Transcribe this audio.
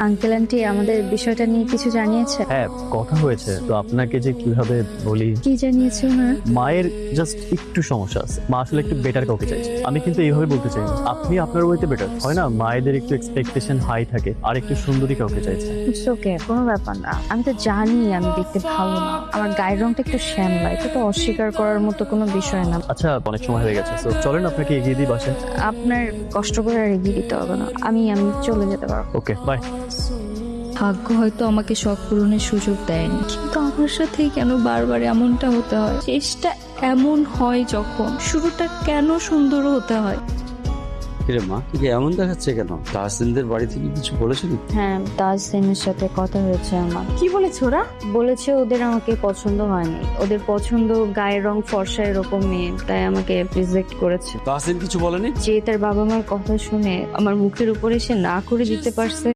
Uncle aunty আমাদের বিষয়টা নিয়ে কিছু জানিয়েছে? হ্যাঁ, কথা হয়েছে তো আপনাকে যে কিভাবে বলি। কি জানিয়েছে ওনারা? মায়ের জাস্ট একটু সমস্যা আছে, মা আসলে একটু বেটার কাউকে চাইছে। আমি কিন্তু এইভাবে বলতে চাই না, আপনি আপনার ওয়েতে বেটার হয় না, মায়েদের একটু এক্সপেকটেশন হাই থাকে আর একটু সুন্দরী কাউকে চাইছে। ইটস ওকে, কোনো ব্যাপার না। আমি তো জানি আমি দেখতে ভালো না, আমার গায়ের রংটা একটু শ্যামলা, এটা তো অস্বীকার করার মতো কোনো বিষয় না। আচ্ছা, অনেক সময় হয়ে গেছে, তো চলেন আপনাকে এগিয়ে দিই বাসায়। আপনার কষ্ট করে আর এগিয়ে দিতে হবে না, আমি চলে যেতে পারবো। ওকে, বাই। ভাগ্য হয়তো আমাকে শখ পূরণের সুযোগ দেয়নি, কিন্তু আমার সাথেই কেন বারবার এমনটা হতে হয়? শেষটা এমন হয় যখন শুরুটা কেন সুন্দর হতে হয়? কিরে মা, তোকে এমন দেখাচ্ছে কেন? তাহসিনদের বাড়ি থেকে কিছু বলেছেন? হ্যাঁ, তাজসিনের সাথে কথা হয়েছে আমার। কি বলেছে ওরা? বলেছে ওদের আমাকে পছন্দ হয়নি, ওদের পছন্দ গায়ের রং ফর্সা এরকম মেয়ে, তাই আমাকে রিজেক্ট করেছে। তাহসিন কিছু বলেনি? যে তার বাবা মার কথা শুনে আমার মুখের উপরে সে না করে দিতে পারছে,